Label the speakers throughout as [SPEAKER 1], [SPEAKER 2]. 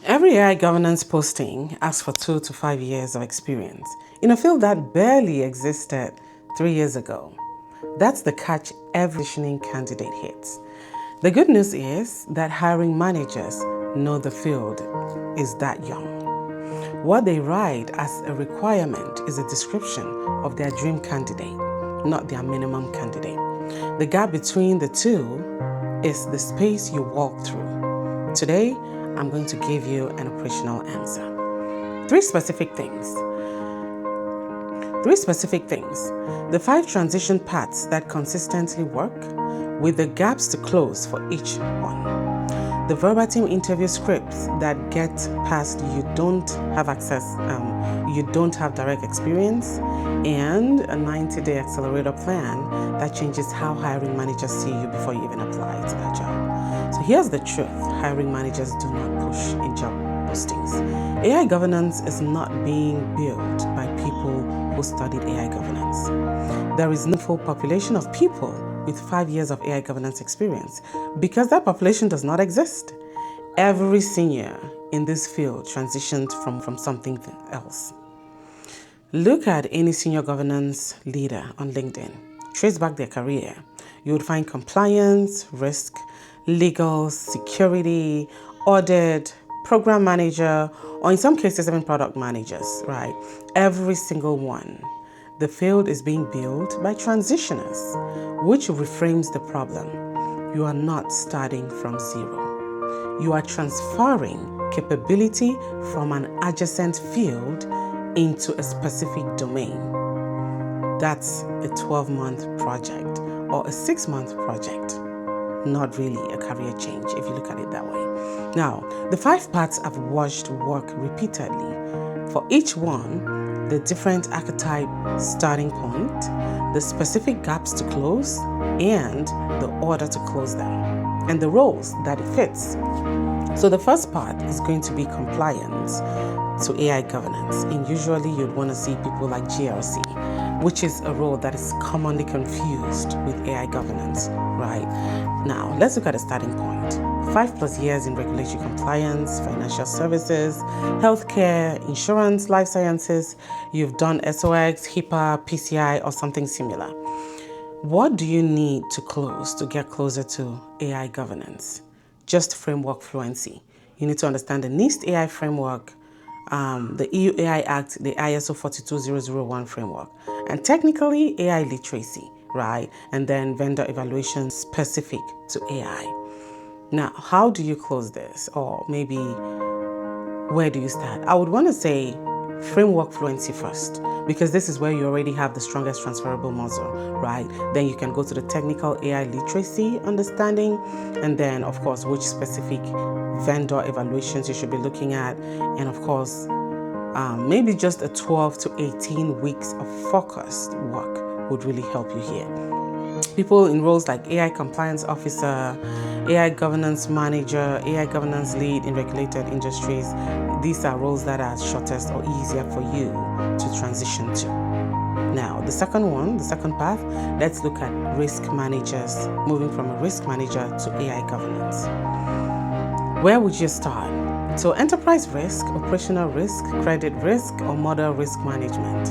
[SPEAKER 1] Every AI governance posting asks for 2 to 5 years of experience in a field that barely existed 3 years ago. That's the catch every auditioning candidate hits. The good news is that hiring managers know the field is that young. What they write as a requirement is a description of their dream candidate, not their minimum candidate. The gap between the two is the space you walk through. Today, I'm going to give you an operational answer. Three specific things. The 5 transition paths that consistently work with the gaps to close for each one. The verbatim interview scripts that get past you don't have access, you don't have direct experience, and a 90-day accelerator plan that changes how hiring managers see you before you even apply to that job. So here's the truth. Hiring managers do not push in job postings. AI governance is not being built by people who studied AI governance. There is no full population of people with 5 years of AI governance experience because that population does not exist. Every senior in this field transitioned from something else. Look at any senior governance leader on LinkedIn. Trace back their career. You would find compliance, risk, legal, security, audit, program manager, or in some cases even product managers, right? Every single one. The field is being built by transitioners, which reframes the problem. You are not starting from zero. You are transferring capability from an adjacent field into a specific domain. That's a 12-month project or a 6-month project. Not really a career change if you look at it that way. Now, the 5 paths I've watched work repeatedly. For each one, the different archetype starting point, the specific gaps to close, and the order to close them, and the roles that it fits. So the first part is going to be compliance to AI governance. And usually you'd want to see people like GRC, which is a role that is commonly confused with AI governance, right? Now, let's look at a starting point. 5+ years in regulatory compliance, financial services, healthcare, insurance, life sciences. You've done SOX, HIPAA, PCI, or something similar. What do you need to close to get closer to AI governance? Just framework fluency. You need to understand the NIST AI framework, the EU AI Act, the ISO 42001 framework, and technically AI literacy, right? And then vendor evaluation specific to AI. Now, how do you close this? Or maybe where do you start? I would want to say framework fluency first, because this is where you already have the strongest transferable muscle, right? Then you can go to the technical AI literacy understanding, and then of course which specific vendor evaluations you should be looking at, and of course maybe just a 12 to 18 weeks of focused work would really help you here. People in roles like AI compliance officer, AI governance manager, AI governance lead in regulated industries, these are roles that are shortest or easier for you to transition to. Now, the second path, let's look at risk managers, moving from a risk manager to AI governance. Where would you start? So enterprise risk, operational risk, credit risk, or model risk management.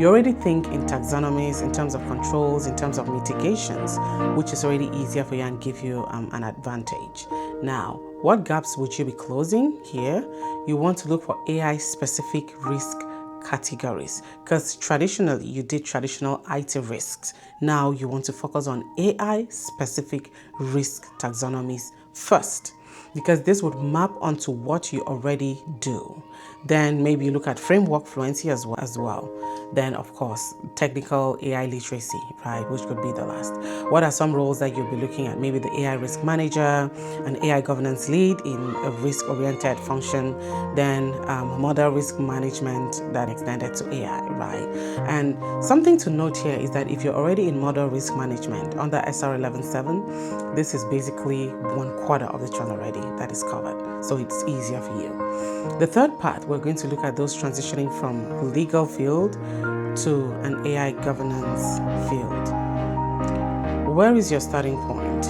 [SPEAKER 1] You already think in taxonomies, in terms of controls, in terms of mitigations, which is already easier for you and give you an advantage. Now, what gaps would you be closing here? You want to look for AI-specific risk categories, because traditionally you did traditional IT risks. Now you want to focus on AI-specific risk taxonomies first, because this would map onto what you already do. Then maybe you look at framework fluency as well. Then of course, technical AI literacy, right, which could be the last. What are some roles that you'll be looking at? Maybe the AI risk manager, an AI governance lead in a risk-oriented function, then model risk management that extended to AI, right? And something to note here is that if you're already in model risk management under SR 11.7, this is basically 1/4 of the channel already that is covered. So it's easier for you. The third part, we're going to look at those transitioning from legal field to an AI governance field. Where is your starting point?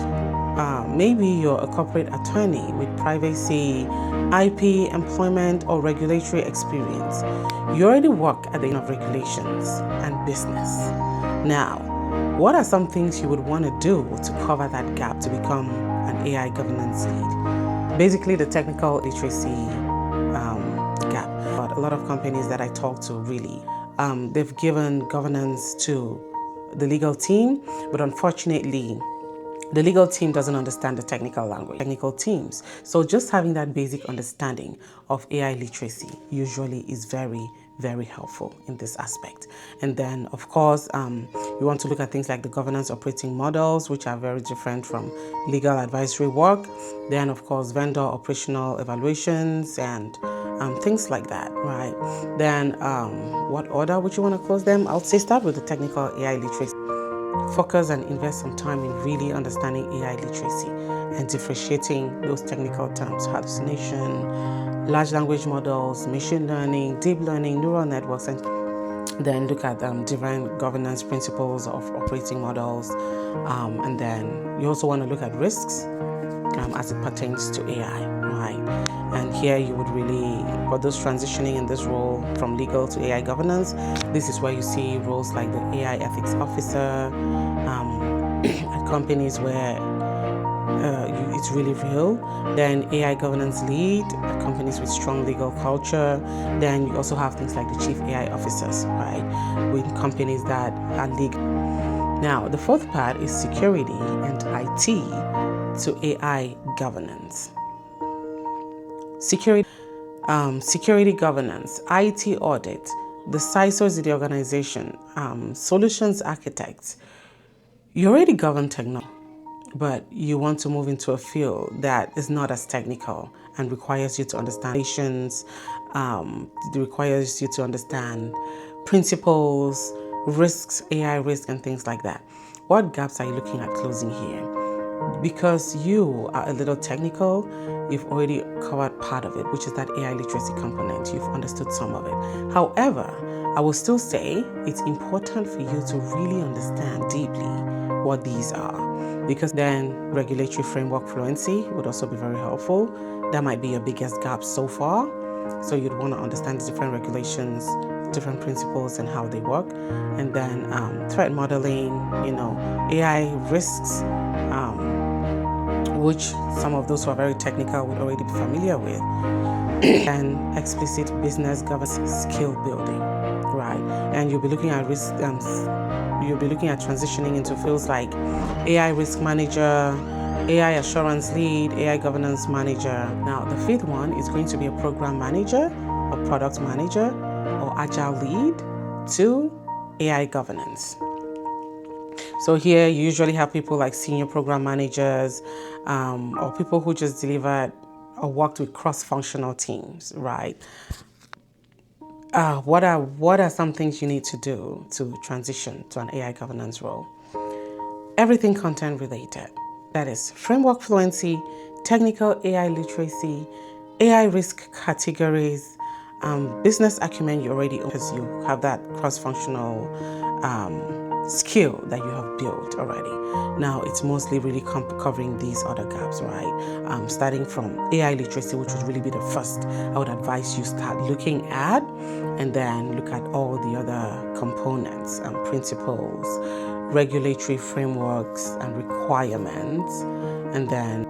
[SPEAKER 1] maybe you're a corporate attorney with privacy, IP, employment, or regulatory experience. You already work at the end of regulations and business. Now, what are some things you would want to do to cover that gap to become an AI governance lead? Basically, the technical literacy gap. But a lot of companies that I talk to really, they've given governance to the legal team, but unfortunately, the legal team doesn't understand the technical language, technical teams. So just having that basic understanding of AI literacy usually is very, very helpful in this aspect. And then, of course, you want to look at things like the governance operating models, which are very different from legal advisory work. Then, of course, vendor operational evaluations and things like that, right? Then, what order would you want to close them? I would say start with the technical AI literacy. Focus and invest some time in really understanding AI literacy and differentiating those technical terms: hallucination, large language models, machine learning, deep learning, neural networks, and then look at different governance principles of operating models. And then you also want to look at risks as it pertains to AI, right? And here you would really, for those transitioning in this role from legal to AI governance, this is where you see roles like the AI ethics officer at companies where it's really real. Then AI governance lead at companies with strong legal culture. Then you also have things like the chief AI officers, right, with companies that are legal. Now, the fourth part is security and IT to AI governance. Security governance, IT audit, the CISOs in the organization, solutions architects. You already govern technology, but you want to move into a field that is not as technical and requires you to understand it requires you to understand principles, risks, AI risk, and things like that. What gaps are you looking at closing here? Because you are a little technical, you've already covered part of it, which is that AI literacy component. You've understood some of it. However, I will still say it's important for you to really understand deeply what these are, because then regulatory framework fluency would also be very helpful. That might be your biggest gap so far. So you'd want to understand the different regulations, different principles and how they work. And then threat modeling, AI risks, which some of those who are very technical would already be familiar with, and explicit business governance skill building, right? And you'll be looking at risk, you'll be looking at transitioning into fields like AI risk manager, AI assurance lead, AI governance manager. Now, the fifth one is going to be a program manager, a product manager, or agile lead to AI governance. So here you usually have people like senior program managers or people who just delivered or worked with cross-functional teams, right? What are some things you need to do to transition to an AI governance role? Everything content related. That is framework fluency, technical AI literacy, AI risk categories, business acumen you already own because you have that cross-functional skill that you have built already. Now it's mostly really covering these other gaps, right? Starting from AI literacy, which would really be the first I would advise you start looking at, and then look at all the other components and principles, regulatory frameworks and requirements, and then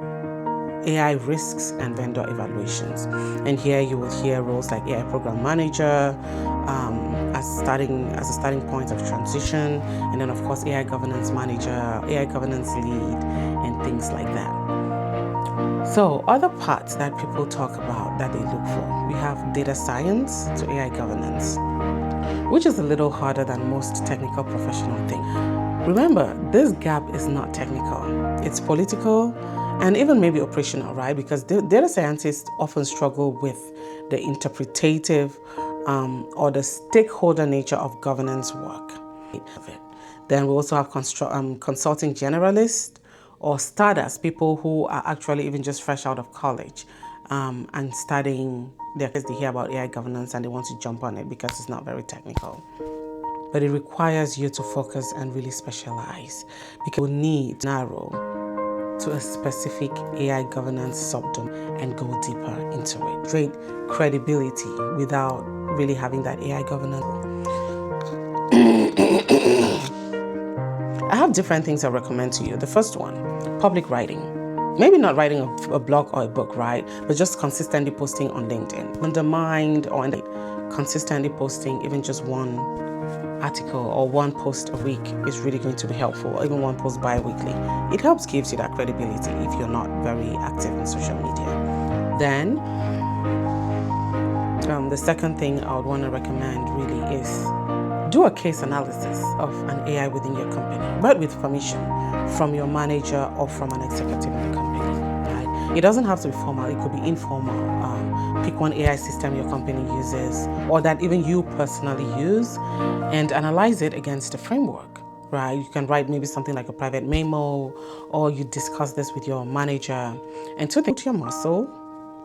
[SPEAKER 1] AI risks and vendor evaluations. And here you will hear roles like AI program manager as a starting point of transition, and then of course AI governance manager, AI governance lead, and things like that. So other parts that people talk about that they look for, we have data science to AI governance, which is a little harder than most technical professional things. Remember, this gap is not technical, it's political and even maybe operational, right? Because data scientists often struggle with the interpretative or the stakeholder nature of governance work. Then we also have consulting generalists or starters, people who are actually even just fresh out of college and studying, they hear about AI governance and they want to jump on it because it's not very technical. But it requires you to focus and really specialize because you need to narrow to a specific AI governance subdomain and go deeper into it. Great credibility without really having that AI governance. I have different things I recommend to you. The first one, public writing. Maybe not writing a blog or a book, right? But just consistently posting on LinkedIn. Undermined or consistently posting even just one article or one post a week is really going to be helpful, or even one post bi-weekly. It helps, gives you that credibility if you're not very active in social media. Then, the second thing I would want to recommend really is do a case analysis of an AI within your company, but with permission from your manager or from an executive in the company. Right? It doesn't have to be formal, it could be informal. Pick one AI system your company uses or that even you personally use and analyze it against a framework. Right? You can write maybe something like a private memo, or you discuss this with your manager, and to your muscle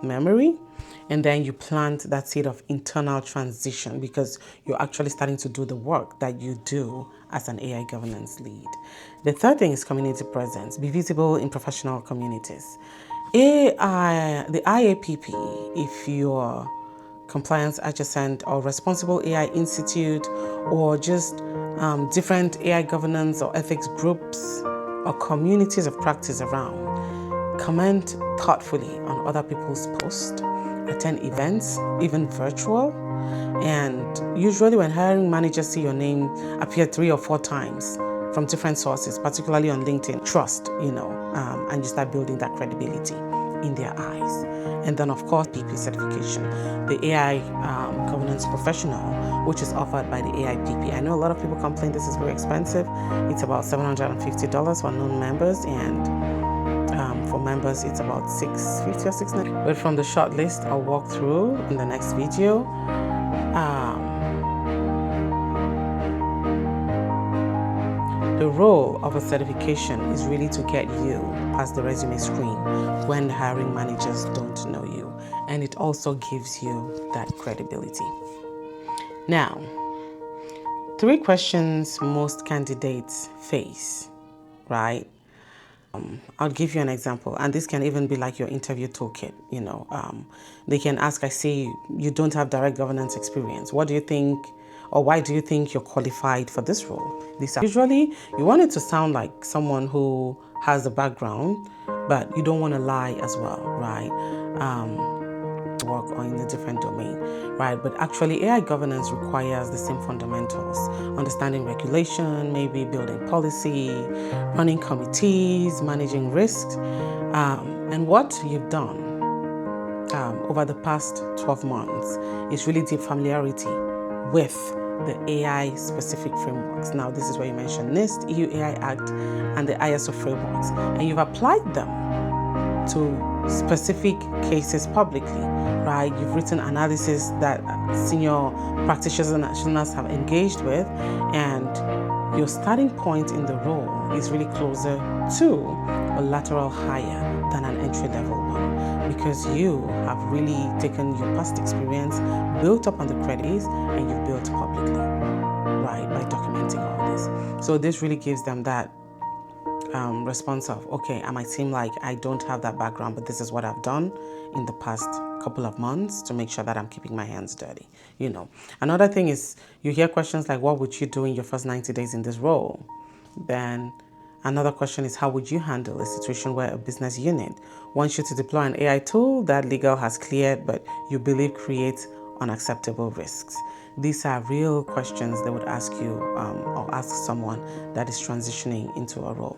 [SPEAKER 1] memory, and then you plant that seed of internal transition because you're actually starting to do the work that you do as an AI governance lead. The third thing is community presence. Be visible in professional communities. The IAPP, if you're compliance adjacent or responsible AI institute, or just different AI governance or ethics groups or communities of practice around, comment thoughtfully on other people's posts, attend events, even virtual, and usually when hiring managers see your name appear 3 or 4 times from different sources, particularly on LinkedIn, trust, and you start building that credibility in their eyes. And then, of course, PP certification, the AI governance professional, which is offered by the AIGP. I know a lot of people complain this is very expensive. It's about $750 for non-members, and for members, it's about $650 or $690. But from the short list I'll walk through in the next video, the role of a certification is really to get you past the resume screen when the hiring managers don't know you. And it also gives you that credibility. Now, 3 questions most candidates face, right? I'll give you an example, and this can even be like your interview toolkit. They can ask, I see you don't have direct governance experience. What do you think, or why do you think you're qualified for this role? Usually, you want it to sound like someone who has a background, but you don't want to lie as well, right? Work or in a different domain, right? But actually AI governance requires the same fundamentals: understanding regulation, maybe building policy, running committees, managing risks, and what you've done over the past 12 months is really deep familiarity with the AI specific frameworks. Now, this is where you mentioned NIST, EU AI Act, and the ISO frameworks, and you've applied them to specific cases publicly, right? You've written analysis that senior practitioners have engaged with, and your starting point in the role is really closer to a lateral hire than an entry-level one, because you have really taken your past experience, built up on the credits, and you've built publicly, right, by documenting all this. So this really gives them that response of, okay, I might seem like I don't have that background, but this is what I've done in the past couple of months to make sure that I'm keeping my hands dirty. Another thing is, you hear questions like, what would you do in your first 90 days in this role? Then another question is, how would you handle a situation where a business unit wants you to deploy an AI tool that legal has cleared, but you believe creates unacceptable risks? These are real questions they would ask you or ask someone that is transitioning into a role.